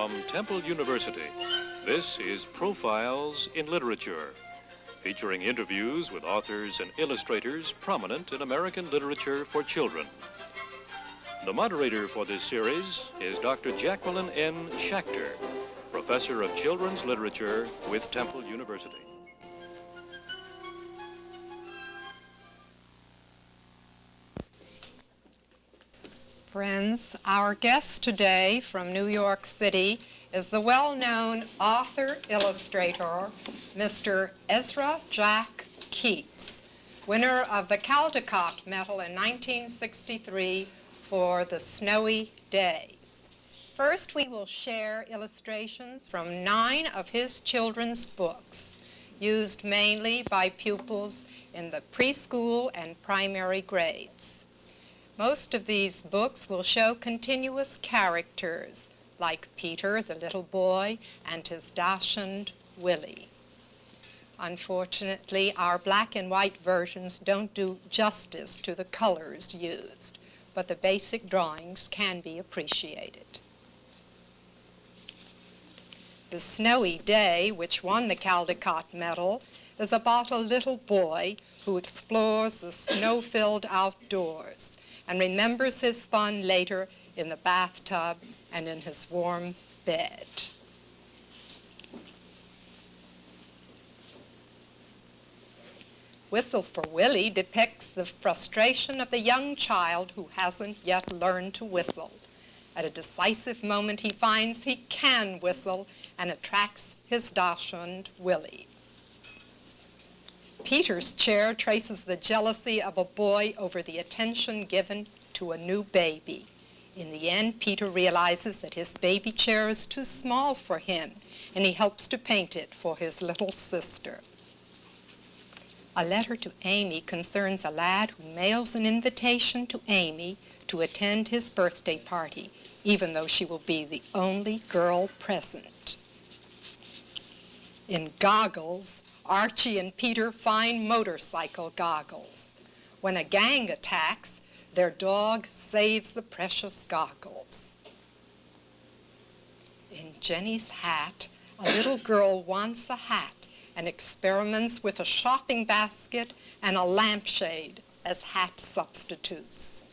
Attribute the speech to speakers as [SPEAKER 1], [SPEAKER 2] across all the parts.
[SPEAKER 1] From Temple University, this is Profiles in Literature, featuring interviews with authors and illustrators prominent in American literature for children. The moderator for this series is Dr. Jaqueline Shachter, Professor of Children's Literature with Temple University.
[SPEAKER 2] Friends, our guest today from New York City is the well-known author-illustrator, Mr. Ezra Jack Keats, winner of the Caldecott Medal in 1963 for The Snowy Day. First, we will share illustrations from 9 of his children's books, used mainly by pupils in the preschool and primary grades. Most of these books will show continuous characters, like Peter, the little boy, and his dachshund, Willie. Unfortunately, our black and white versions don't do justice to the colors used, but the basic drawings can be appreciated. The Snowy Day, which won the Caldecott Medal, is about a little boy who explores the snow-filled outdoors and remembers his fun later in the bathtub and in his warm bed. Whistle for Willie depicts the frustration of the young child who hasn't yet learned to whistle. At a decisive moment, he finds he can whistle and attracts his dachshund, Willie. Peter's chair traces the jealousy of a boy over the attention given to a new baby. In the end, Peter realizes that his baby chair is too small for him, and he helps to paint it for his little sister. A Letter to Amy concerns a lad who mails an invitation to Amy to attend his birthday party, even though she will be the only girl present. In Goggles, Archie and Peter find motorcycle goggles. When a gang attacks, their dog saves the precious goggles. In Jenny's Hat, a little girl wants a hat and experiments with a shopping basket and a lampshade as hat substitutes.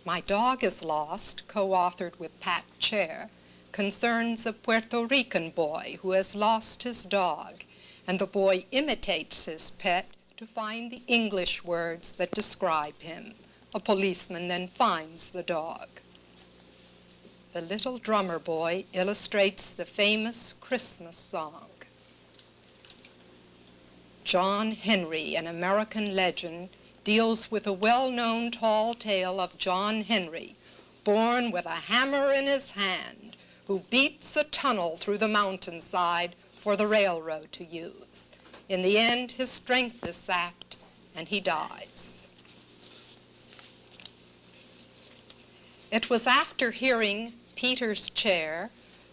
[SPEAKER 2] My Dog is Lost, co-authored with Pat Chair, concerns a Puerto Rican boy who has lost his dog, and the boy imitates his pet to find the English words that describe him. A policeman then finds the dog. The Little Drummer Boy illustrates the famous Christmas song. John Henry, an American legend, deals with a well-known tall tale of John Henry, born with a hammer in his hand, who beats a tunnel through the mountainside for the railroad to use. In the end, his strength is sapped and he dies. It was after hearing Peter's Chair,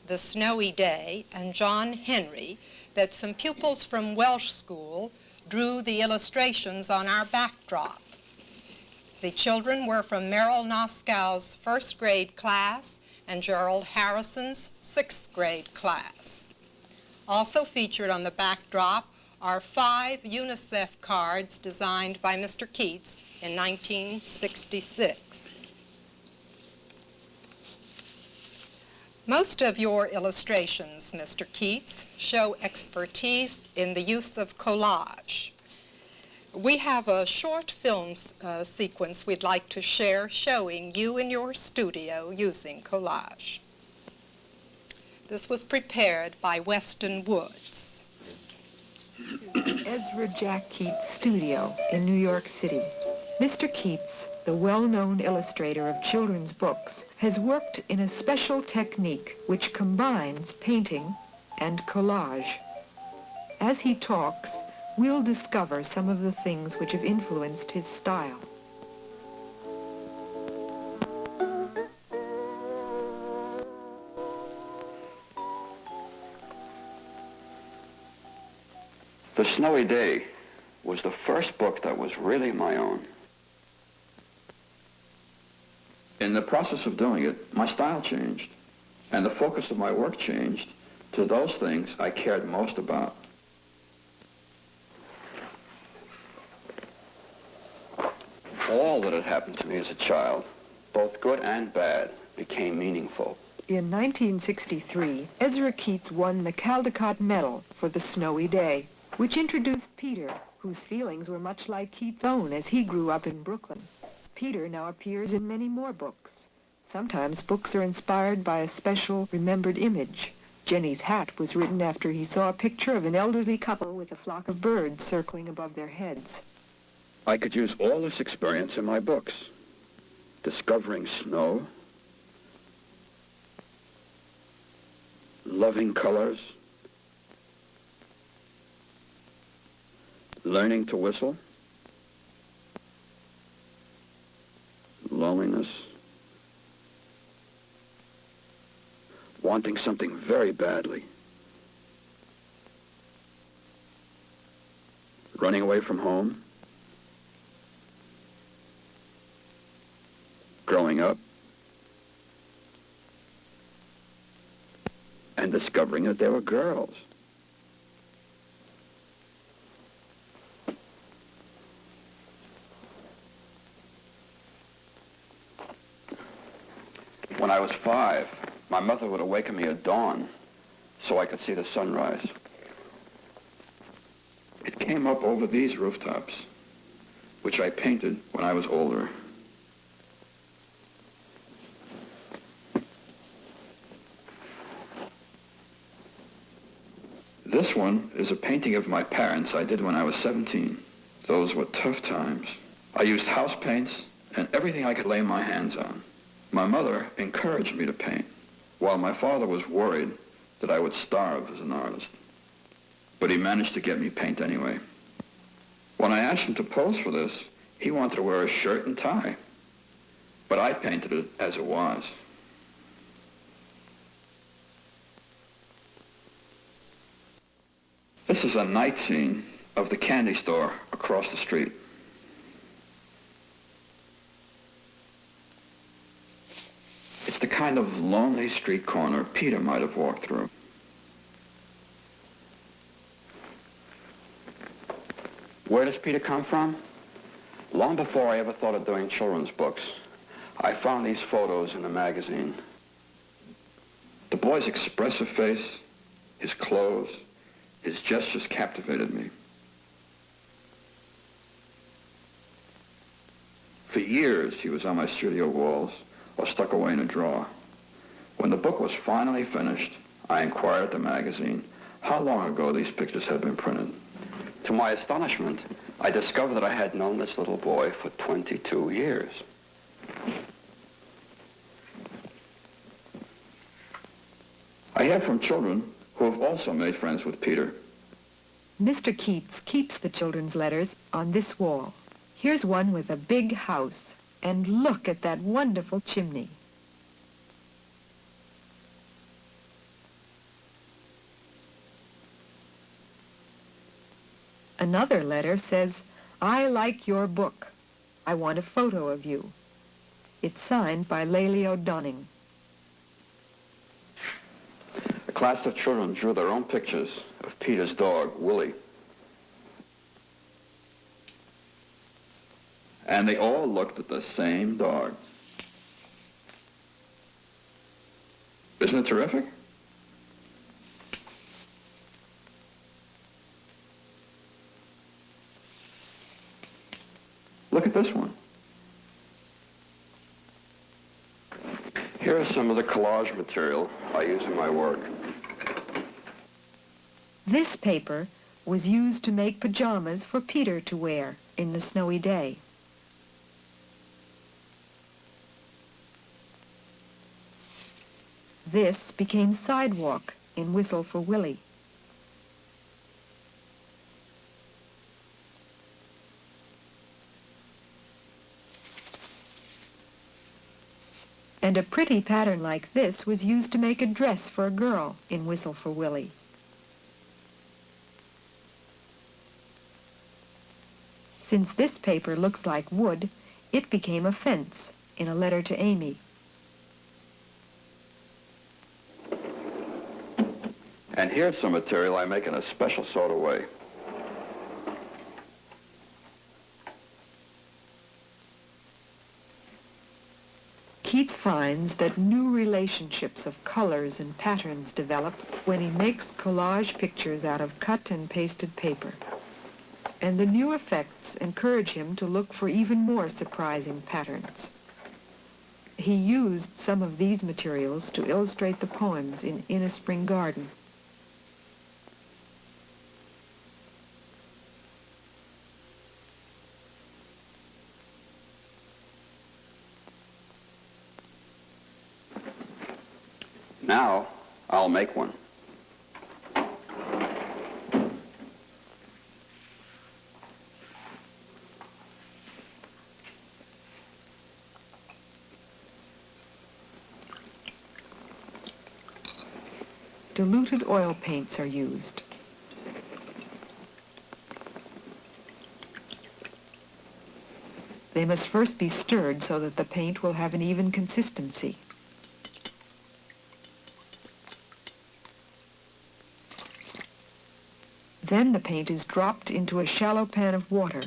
[SPEAKER 2] The Snowy Day, and John Henry that some pupils from Welsh School drew the illustrations on our backdrop. The children were from Merrill Noskow's first grade class and Gerald Harrison's 6th grade class. Also featured on the backdrop are 5 UNICEF cards designed by Mr. Keats in 1966. Most of your illustrations, Mr. Keats, show expertise in the use of collage. We have a short film sequence we'd like to share showing you in your studio using collage. This was prepared by Weston Woods.
[SPEAKER 3] Ezra Jack Keats Studio in New York City. Mr. Keats, the well-known illustrator of children's books, has worked in a special technique which combines painting and collage. As he talks, we'll discover some of the things which have influenced his style.
[SPEAKER 4] The Snowy Day was the first book that was really my own. In the process of doing it, my style changed. and the focus of my work changed to those things I cared most about. All that had happened to me as a child, both good and bad, became meaningful.
[SPEAKER 3] In 1963, Ezra Keats won the Caldecott Medal for The Snowy Day, which introduced Peter, whose feelings were much like Keats' own as he grew up in Brooklyn. Peter now appears in many more books. Sometimes books are inspired by a special remembered image. Jenny's hat was written after he saw a picture of an elderly couple with a flock of birds circling above their heads.
[SPEAKER 4] I could use all this experience in my books. Discovering snow, loving colors, learning to whistle, loneliness, wanting something very badly, running away from home, growing up, and discovering that they were girls. When I was 5, my mother would awaken me at dawn so I could see the sunrise. It came up over these rooftops, which I painted when I was older. This one is a painting of my parents I did when I was 17. Those were tough times. I used house paints and everything I could lay my hands on. My mother encouraged me to paint, while my father was worried that I would starve as an artist. But he managed to get me paint anyway. When I asked him to pose for this, he wanted to wear a shirt and tie. But I painted it as it was. This is a night scene of the candy store across the street. It's the kind of lonely street corner Peter might have walked through. Where does Peter come from? Long before I ever thought of doing children's books, I found these photos in a magazine. The boy's expressive face, his clothes, his gestures captivated me. For years, he was on my studio walls or stuck away in a drawer. When the book was finally finished, I inquired at the magazine how long ago these pictures had been printed. To my astonishment, I discovered that I had known this little boy for 22 years. I hear from children who have also made friends with Peter.
[SPEAKER 3] Mr. Keats keeps the children's letters on this wall. Here's one with a big house, and look at that wonderful chimney. Another letter says, "I like your book. I want a photo of you." It's signed by Lelio Dunning.
[SPEAKER 4] A class of children drew their own pictures of Peter's dog, Willie. And they all looked at the same dog. Isn't it terrific? Look at this one. Here is some of the collage material I use in my work.
[SPEAKER 3] This paper was used to make pajamas for Peter to wear in the snowy day. This became Sidewalk in Whistle for Willie. And a pretty pattern like this was used to make a dress for a girl in Whistle for Willie. Since this paper looks like wood, it became a fence in a letter to Amy.
[SPEAKER 4] And here's some material I make in a special sort of way.
[SPEAKER 3] Keats finds that new relationships of colors and patterns develop when he makes collage pictures out of cut and pasted paper. And the new effects encourage him to look for even more surprising patterns. He used some of these materials to illustrate the poems in a Spring Garden.
[SPEAKER 4] Now, I'll make one.
[SPEAKER 3] Diluted oil paints are used. They must first be stirred so that the paint will have an even consistency. Then the paint is dropped into a shallow pan of water.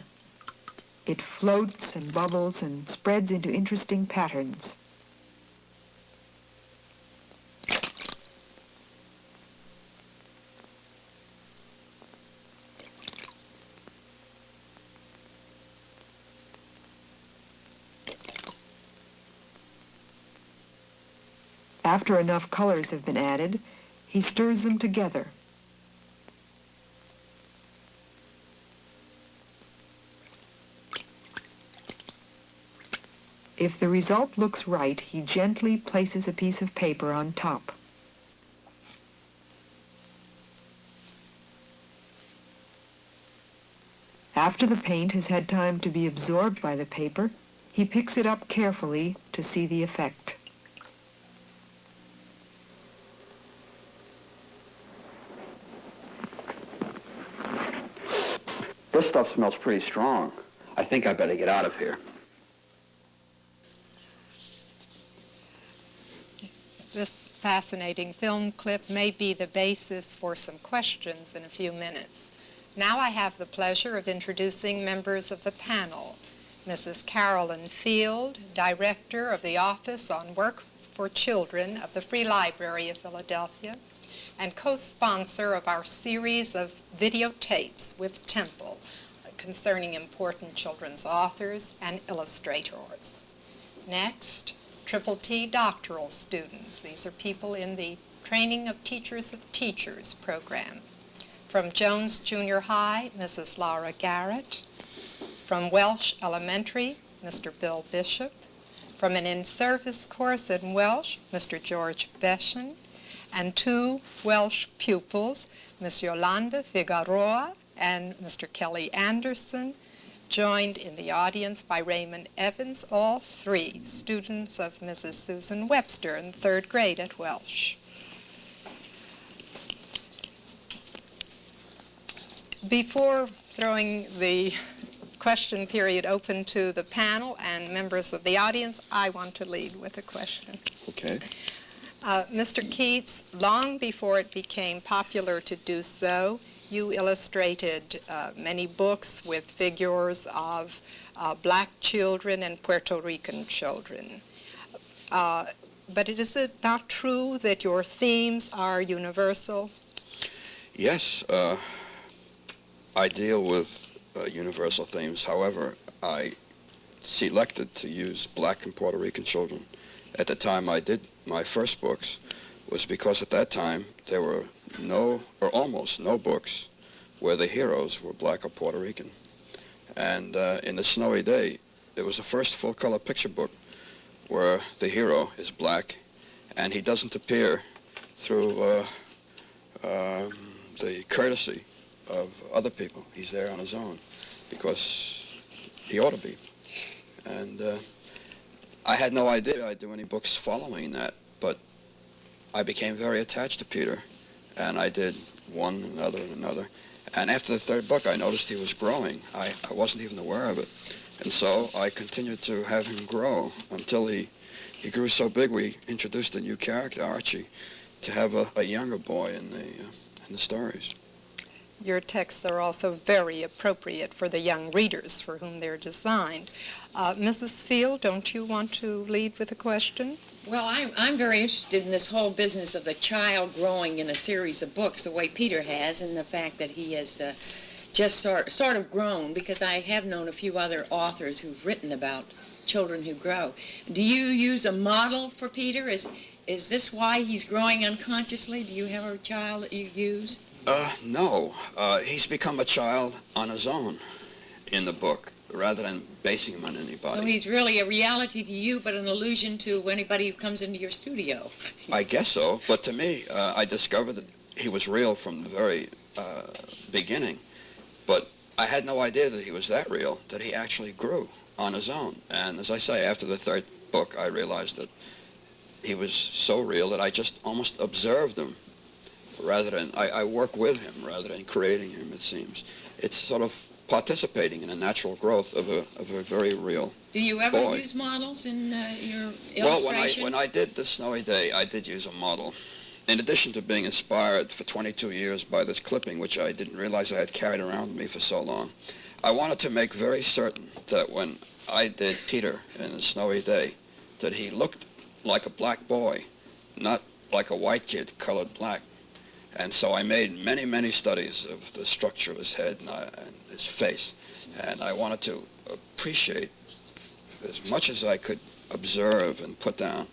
[SPEAKER 3] It floats and bubbles and spreads into interesting patterns. After enough colors have been added, he stirs them together. If the result looks right, he gently places a piece of paper on top. After the paint has had time to be absorbed by the paper, he picks it up carefully to see the effect.
[SPEAKER 4] This stuff smells pretty strong. I think I better get out of here.
[SPEAKER 2] This fascinating film clip may be the basis for some questions in a few minutes. Now I have the pleasure of introducing members of the panel. Mrs. Carolyn Field, Director of the Office on Work for Children of the Free Library of Philadelphia, and co-sponsor of our series of videotapes with Temple concerning important children's authors and illustrators. Next, Triple T doctoral students. These are people in the Training of Teachers program. From Jones Junior High, Mrs. Laura Garrett. From Welsh Elementary, Mr. Bill Bishop. From an in-service course in Welsh, Mr. George Beshan. And two Welsh pupils, Miss Yolanda Figueroa and Mr. Kelly Anderson, joined in the audience by Raymond Evans, all three students of Mrs. Susan Webster in third grade at Welsh. Before throwing the question period open to the panel and members of the audience, I want to lead with a question.
[SPEAKER 4] Okay.
[SPEAKER 2] Mr. Keats, long before it became popular to do so, you illustrated many books with figures of black children and Puerto Rican children. But is it not true that your themes are universal?
[SPEAKER 5] Yes, I deal with universal themes. However, I selected to use black and Puerto Rican children. At the time I did my first books was because at that time there were no, or almost no books where the heroes were black or Puerto Rican. And in The Snowy Day, it was the first full-color picture book where the hero is black and he doesn't appear through the courtesy of other people. He's there on his own because he ought to be. And I had no idea I'd do any books following that, but I became very attached to Peter, and I did one, another, and another. And after the third book, I noticed he was growing. I wasn't even aware of it. And so I continued to have him grow until he grew so big we introduced a new character, Archie. to have a younger boy in the stories.
[SPEAKER 2] Your texts are also very appropriate for the young readers for whom they're designed. Mrs. Field, don't you want to lead with a question?
[SPEAKER 6] Well, I'm very interested in this whole business of the child growing in a series of books the way Peter has, and the fact that he has just sort of grown, because I have known a few other authors who've written about children who grow. Do you use a model for Peter? Is this why he's growing unconsciously? Do you have a child that you use?
[SPEAKER 5] No. He's become a child on his own in the book, rather than basing him on anybody.
[SPEAKER 6] So he's really a reality to you, but an illusion to anybody who comes into your studio.
[SPEAKER 5] I guess so, but to me, I discovered that he was real from the very beginning, but I had no idea that he was that real, that he actually grew on his own. And as I say, after the third book, I realized that he was so real that I just almost observed him, rather than, I work with him rather than creating him, it seems. It's sort of participating in a natural growth of a very real
[SPEAKER 6] Do you ever
[SPEAKER 5] boy.
[SPEAKER 6] use models in your
[SPEAKER 5] Well,
[SPEAKER 6] illustration?
[SPEAKER 5] when I did The Snowy Day, I did use a model. In addition to being inspired for 22 years by this clipping, which I didn't realize I had carried around with me for so long, I wanted to make very certain that when I did Peter in The Snowy Day, that he looked like a black boy, not like a white kid colored black. And so I made many, many studies of the structure of his head and his face. And I wanted to appreciate, as much as I could observe and put down,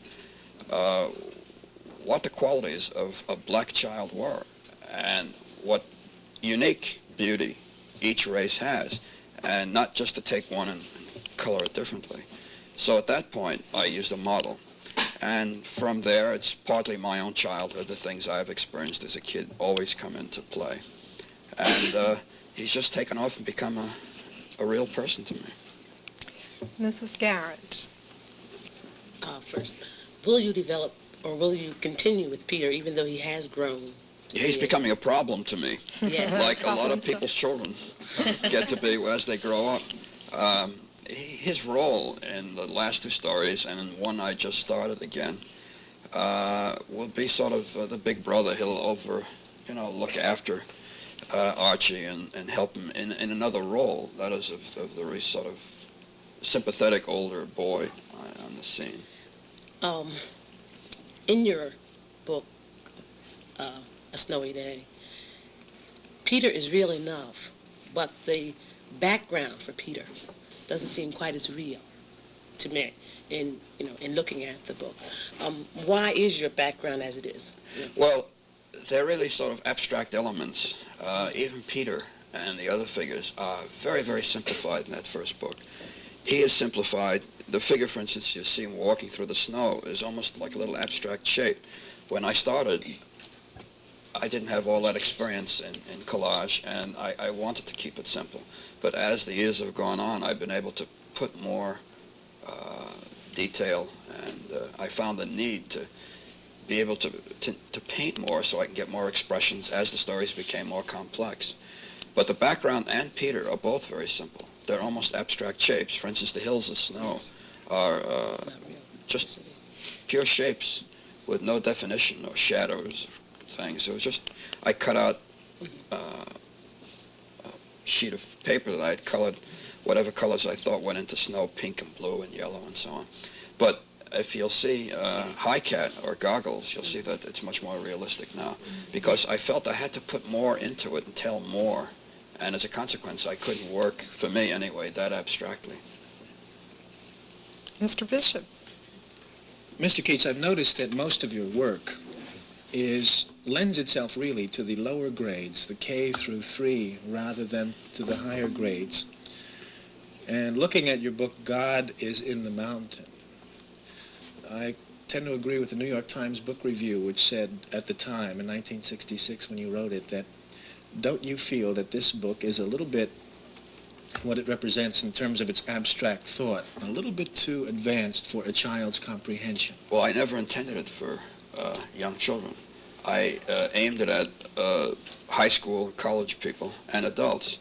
[SPEAKER 5] what the qualities of a black child were and what unique beauty each race has, and not just to take one and color it differently. So at that point, I used a model. And from there, it's partly my own childhood. The things I've experienced as a kid always come into play. And he's just taken off and become a real person to me.
[SPEAKER 2] Mrs. Garrett.
[SPEAKER 7] First, will you develop or will you continue with Peter even though he has grown?
[SPEAKER 5] He's becoming a problem to me,
[SPEAKER 7] Yes.
[SPEAKER 5] like a lot of people's children get to be as they grow up. His role in the last two stories and in one I just started again will be sort of the big brother. He'll look after Archie and help him in another role, that is of the sort of sympathetic older boy on the scene.
[SPEAKER 7] In your book, A Snowy Day, Peter is real enough, but the background for Peter doesn't seem quite as real to me in looking at the book. Why is your background as it is?
[SPEAKER 5] Well, they're really sort of abstract elements. Even Peter and the other figures are very, very simplified in that first book. He is simplified. The figure, for instance, you see him walking through the snow is almost like a little abstract shape. When I started, I didn't have all that experience in collage, and I wanted to keep it simple. But as the years have gone on, I've been able to put more detail, and I found the need to be able to paint more so I can get more expressions as the stories became more complex. But the background and Peter are both very simple. They're almost abstract shapes. For instance, the hills of snow are just pure shapes with no definition or shadows or things. It was just, I cut out a sheet of paper that I had colored whatever colors I thought went into snow, pink and blue and yellow and so on. But if you'll see High Cat or Goggles, you'll see that it's much more realistic now, because I felt I had to put more into it and tell more. And as a consequence, I couldn't work, for me anyway, that abstractly.
[SPEAKER 2] Mr. Bishop.
[SPEAKER 8] Mr. Keats, I've noticed that most of your work lends itself really to the lower grades, the K through 3, rather than to the higher grades. And looking at your book, God is in the Mountain, I tend to agree with the New York Times book review, which said at the time, in 1966 when you wrote it, that don't you feel that this book is a little bit what it represents in terms of its abstract thought, a little bit too advanced for a child's comprehension?
[SPEAKER 5] Well, I never intended it for young children. I aimed it at high school, college people, and adults.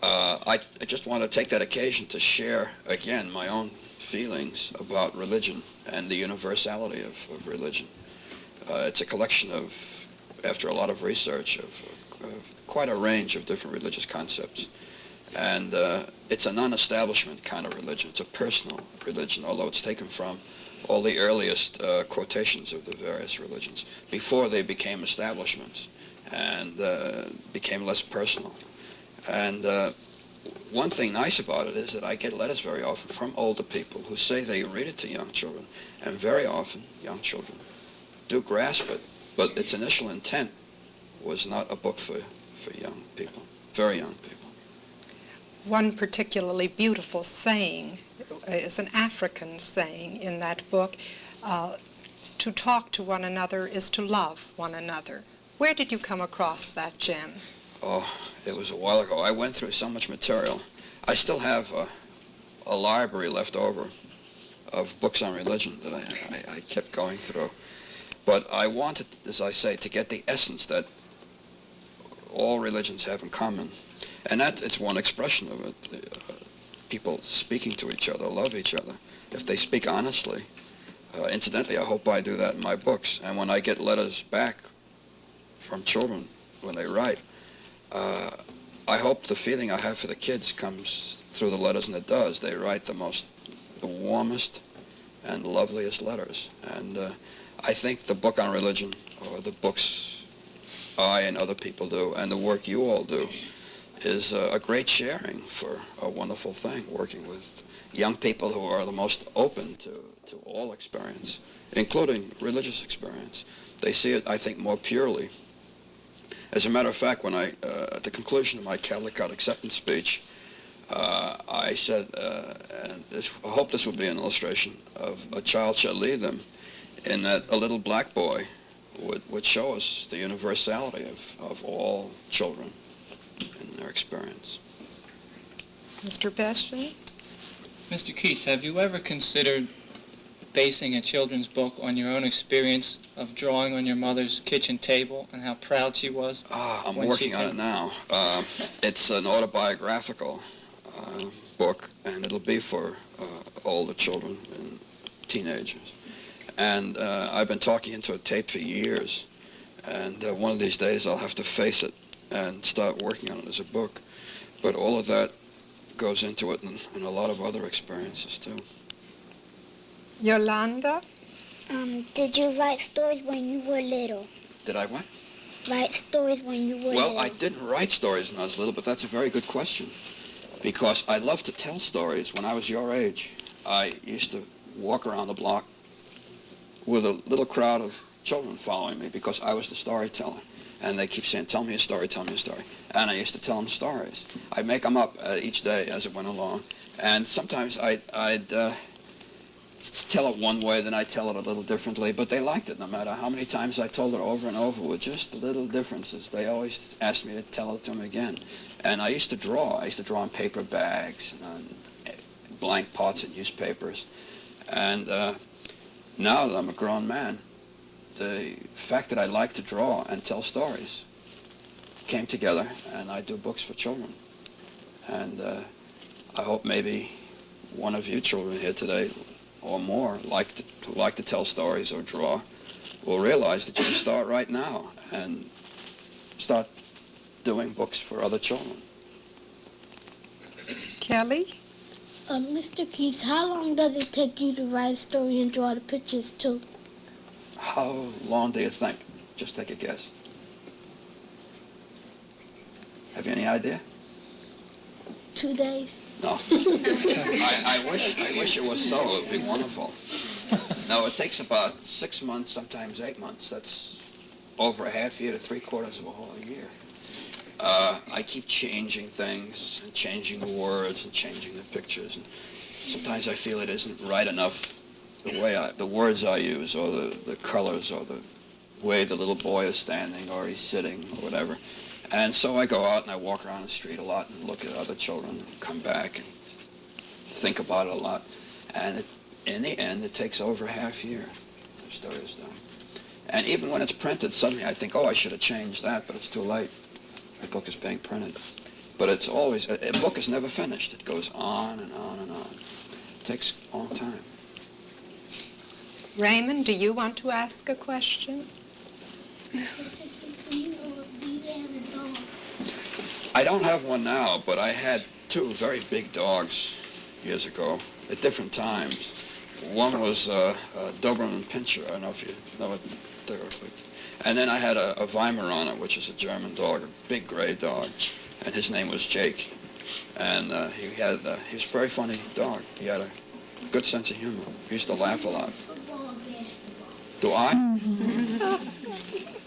[SPEAKER 5] I just want to take that occasion to share, again, my own feelings about religion and the universality of religion. It's a collection of, after a lot of research, of quite a range of different religious concepts. And it's a non-establishment kind of religion. It's a personal religion, although it's taken from all the earliest quotations of the various religions before they became establishments and became less personal. And one thing nice about it is that I get letters very often from older people who say they read it to young children, and very often young children do grasp it, but its initial intent was not a book for young people, very young people.
[SPEAKER 2] One particularly beautiful saying is an African saying in that book, to talk to one another is to love one another. Where did you come across that gem?
[SPEAKER 5] Oh, it was a while ago. I went through so much material. I still have a library left over of books on religion that I kept going through. But I wanted, as I say, to get the essence that all religions have in common. And that it's one expression of it. People speaking to each other, love each other, if they speak honestly. Incidentally, I hope I do that in my books. And when I get letters back from children when they write, I hope the feeling I have for the kids comes through the letters, and it does. They write the warmest and loveliest letters. And I think the book on religion, or the books I and other people do, and the work you all do, is a great sharing for a wonderful thing, working with young people who are the most open to all experience, including religious experience. They see it, I think, more purely. As a matter of fact, when at the conclusion of my Caldecott acceptance speech, I said, and I hope this will be an illustration of a child shall lead them, in that a little black boy would show us the universality of all children in their experience.
[SPEAKER 2] Mr. Bastian?
[SPEAKER 9] Mr. Keats, have you ever considered basing a children's book on your own experience of drawing on your mother's kitchen table and how proud she was?
[SPEAKER 5] I'm working on it now. It's an autobiographical book, and it'll be for older children and teenagers. And I've been talking into a tape for years, and one of these days I'll have to face it and start working on it as a book. But all of that goes into it, and a lot of other experiences too.
[SPEAKER 2] Yolanda?
[SPEAKER 10] Did you write stories when you were little?
[SPEAKER 5] Did I what?
[SPEAKER 10] Write stories when you were little?
[SPEAKER 5] Well, I didn't write stories when I was little, but that's a very good question. Because I love to tell stories. When I was your age, I used to walk around the block with a little crowd of children following me because I was the storyteller. And they keep saying, tell me a story, tell me a story. And I used to tell them stories. I'd make them up each day as it went along. And sometimes I'd tell it one way, then I'd tell it a little differently, but they liked it no matter how many times I told it over and over with just little differences. They always asked me to tell it to them again. And I used to draw. I used to draw on paper bags, and on blank parts of newspapers. And now that I'm a grown man, the fact that I like to draw and tell stories came together, and I do books for children. And I hope maybe one of you children here today or more who like to tell stories or draw will realize that you can start right now and start doing books for other children.
[SPEAKER 2] Kelly?
[SPEAKER 10] Mr. Keats, how long does it take you to write a story and draw the pictures too?
[SPEAKER 5] How long do you think? Just take a guess. Have you any idea?
[SPEAKER 10] 2 days.
[SPEAKER 5] No. I wish it was so. It would be wonderful. No, it takes about 6 months, sometimes 8 months. That's over a half year to 3/4 of a whole year. I keep changing things and changing the words and changing the pictures. And sometimes I feel it isn't right enough the words I use, or the colors, or the way the little boy is standing, or he's sitting, or whatever. And so I go out and I walk around the street a lot and look at other children and come back and think about it a lot. And in the end, it takes over a half year. The story is done. And even when it's printed, suddenly I think, oh, I should have changed that, but it's too late. The book is being printed. But it's always, a book is never finished. It goes on and on and on. It takes a long time.
[SPEAKER 2] Raymond, do you want to ask a question?
[SPEAKER 5] I don't have one now, but I had two very big dogs years ago at different times. One was Doberman Pinscher. I don't know if you know it. And then I had a Weimaraner, which is a German dog, a big gray dog, and his name was Jake. And he was a very funny dog. He had a good sense of humor. He used to laugh a lot. Do I?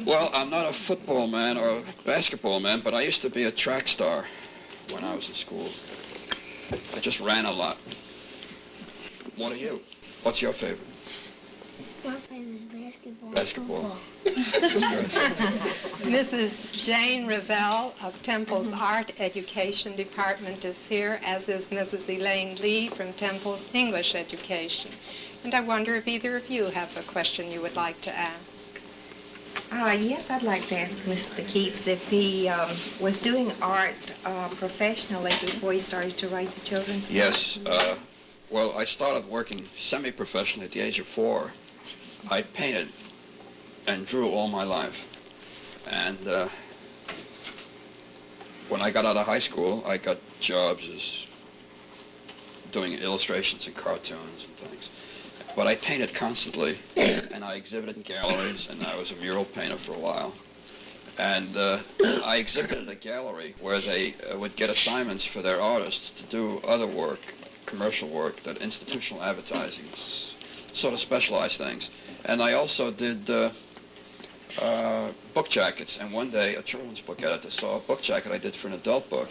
[SPEAKER 5] Well, I'm not a football man or a basketball man, but I used to be a track star when I was in school. I just ran a lot. What are you? What's your favorite?
[SPEAKER 10] My favorite is basketball.
[SPEAKER 5] Basketball.
[SPEAKER 2] Mrs. Jane Revelle of Temple's Art Education Department is here, as is Mrs. Elaine Lee from Temple's English Education. And I wonder if either of you have a question you would like to ask.
[SPEAKER 11] Yes, I'd like to ask Mr. Keats if he was doing art professionally before he started to write the children's books.
[SPEAKER 5] Yes. Well, I started working semi-professionally at the age of 4. I painted and drew all my life. And when I got out of high school, I got jobs as doing illustrations and cartoons and things. But I painted constantly, and I exhibited in galleries, and I was a mural painter for a while. And I exhibited at a gallery where they would get assignments for their artists to do other work, commercial work, that institutional advertising, sort of specialized things. And I also did book jackets. And one day, a children's book editor saw a book jacket I did for an adult book,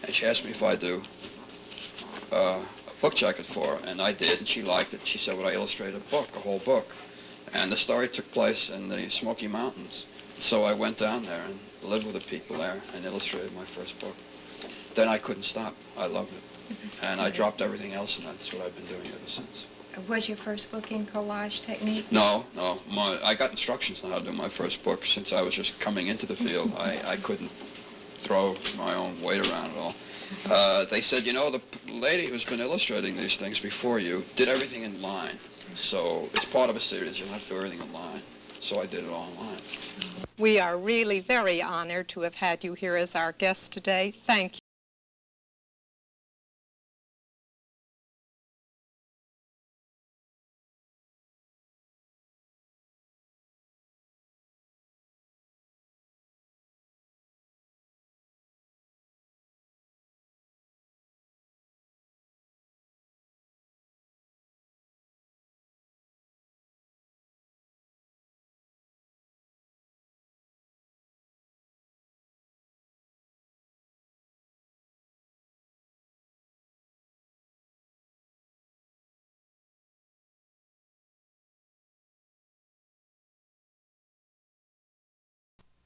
[SPEAKER 5] and she asked me if I'd do a book jacket for her, and I did, and she liked it. She said, would I illustrate a book, a whole book? And the story took place in the Smoky Mountains. So I went down there and lived with the people there and illustrated my first book. Then I couldn't stop. I loved it. And I dropped everything else, and that's what I've been doing ever since.
[SPEAKER 11] Was your first book in collage technique?
[SPEAKER 5] No. I got instructions on how to do my first book. Since I was just coming into the field, I couldn't throw my own weight around at all. They said, you know, the lady who's been illustrating these things before you did everything in line. So it's part of a series. You'll have to do everything in line. So I did it all in line.
[SPEAKER 2] We are really very honored to have had you here as our guest today. Thank you.